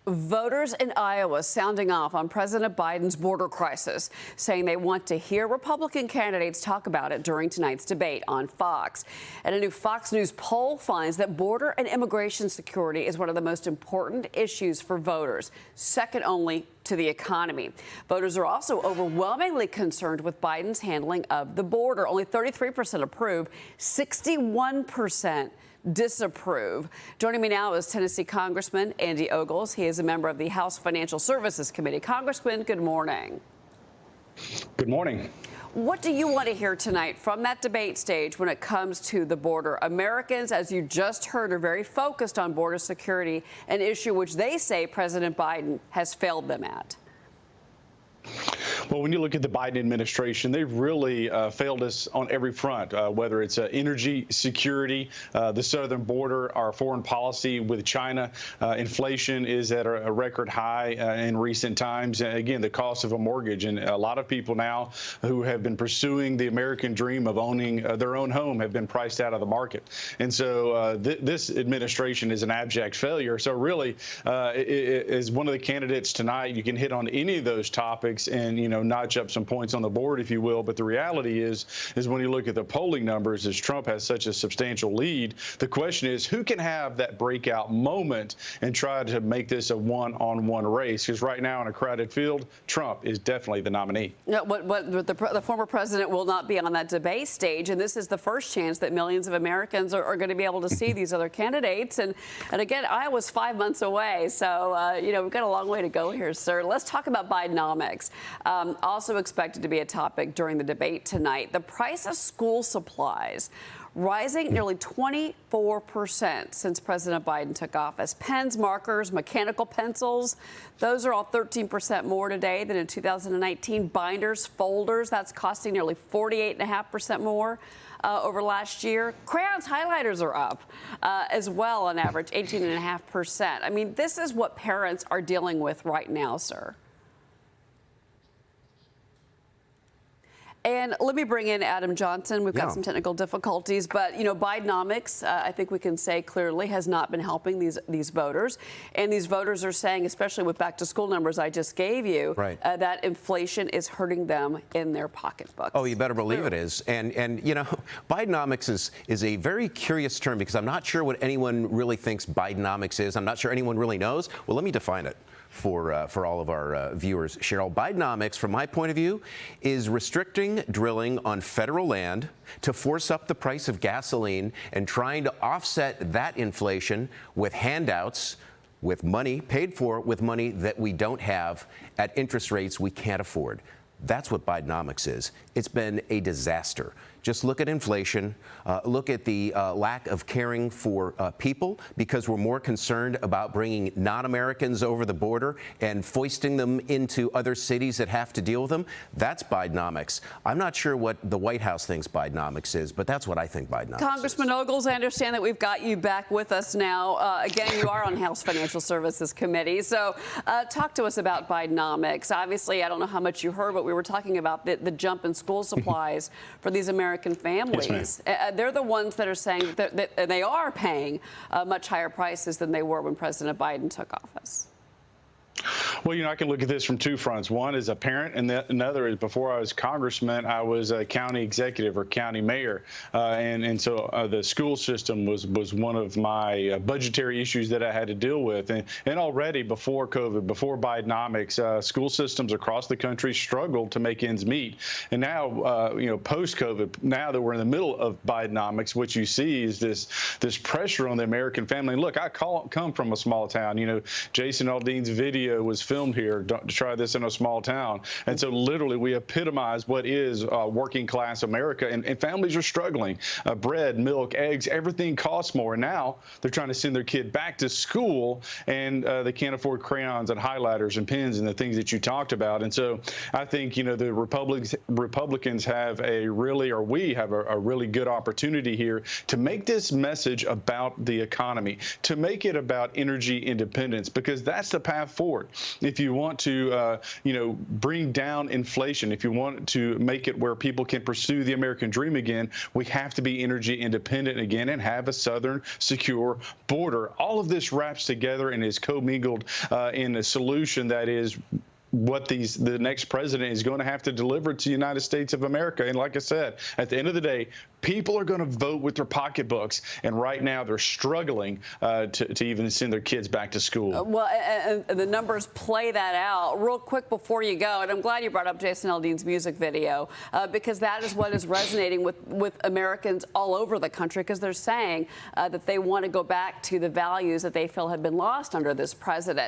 Voters in Iowa sounding off on President Biden's border crisis, saying they want to hear Republican candidates talk about it during tonight's debate on Fox. And a new Fox News poll finds that border and immigration security is one of the most important issues for voters, second only to the economy. Voters are also overwhelmingly concerned with Biden's handling of the border. Only 33% approve, 61% disapprove. Joining me now is Tennessee Congressman Andy Ogles. He is a member of the House Financial Services Committee. Congressman, good morning. Good morning. What do you want to hear tonight from that debate stage when it comes to the border? Americans, as you just heard, are very focused on border security, an issue which they say President Biden has failed them at. Well, when you look at the Biden administration, they've really failed us on every front, whether it's energy security, the southern border, our foreign policy with China. Inflation is at a record high in recent times. Again, the cost of a mortgage. And a lot of people now who have been pursuing the American dream of owning their own home have been priced out of the market. And so this administration is an abject failure. So really, as one of the candidates tonight, you can hit on any of those topics and, notch up some points on the board, if you will. But the reality is when you look at the polling numbers, as Trump has such a substantial lead, the question is who can have that breakout moment and try to make this a one-on-one race? Because right now in a crowded field, Trump is definitely the nominee. Yeah, the former president will not be on that debate stage, and this is the first chance that millions of Americans are going to be able to see these other candidates. And again, Iowa's 5 months away, so we've got a long way to go here, sir. Let's talk about Bidenomics. Also expected to be a topic during the debate tonight. The price of school supplies rising nearly 24% since President Biden took office. Pens, markers, mechanical pencils, those are all 13% more today than in 2019. Binders, folders, that's costing nearly 48.5% more over last year. Crayons, highlighters are up as well on average, 18.5%. I mean, this is what parents are dealing with right now, sir. And let me bring in Adam Johnson. We've got some technical difficulties, but Bidenomics, I think we can say clearly, has not been helping these voters. And these voters are saying, especially with back-to-school numbers I just gave you, that inflation is hurting them in their pocketbooks. Oh, you better believe it is. And Bidenomics is a very curious term because I'm not sure what anyone really thinks Bidenomics is. I'm not sure anyone really knows. Well, let me define it for all of our viewers. Cheryl, Bidenomics, from my point of view, is restricting drilling on federal land to force up the price of gasoline and trying to offset that inflation with handouts, with money paid for, with money that we don't have at interest rates we can't afford. That's what Bidenomics is. It's been a disaster. Just look at inflation, look at the lack of caring for people because we're more concerned about bringing non-Americans over the border and foisting them into other cities that have to deal with them. That's Bidenomics. I'm not sure what the White House thinks Bidenomics is, but that's what I think Bidenomics is. Congressman Ogles, I understand that we've got you back with us now. Again, you are on House Financial Services Committee. So talk to us about Bidenomics. Obviously, I don't know how much you heard, but we were talking about the jump in school supplies for these American families. Yes, they're the ones that are saying that they are paying much higher prices than they were when President Biden took office. Well, I can look at this from two fronts. One is a parent, and another is before I was congressman, I was a county executive or county mayor. And so the school system was one of my budgetary issues that I had to deal with. And already before COVID, before Bidenomics, school systems across the country struggled to make ends meet. And now, post-COVID, now that we're in the middle of Bidenomics, what you see is this pressure on the American family. And look, I come from a small town. Jason Aldean's video was filmed here to try this in a small town. And so literally we epitomize what is working class America, and families are struggling. Bread, milk, eggs, everything costs more. And now they're trying to send their kid back to school and they can't afford crayons and highlighters and pens and the things that you talked about. And so I think, the Republicans have we have a really good opportunity here to make this message about the economy, to make it about energy independence, because that's the path forward. if you want to, bring down inflation, if you want to make it where people can pursue the American dream again, we have to be energy independent again and have a southern secure border. All of this wraps together and is commingled in a solution that is what the next president is going to have to deliver to the United States of America. And like I said, at the end of the day, people are going to vote with their pocketbooks. And right now they're struggling to even send their kids back to school. Well, and the numbers play that out. Real quick before you go, and I'm glad you brought up Jason Aldean's music video, because that is what is resonating with Americans all over the country, because they're saying that they want to go back to the values that they feel have been lost under this president.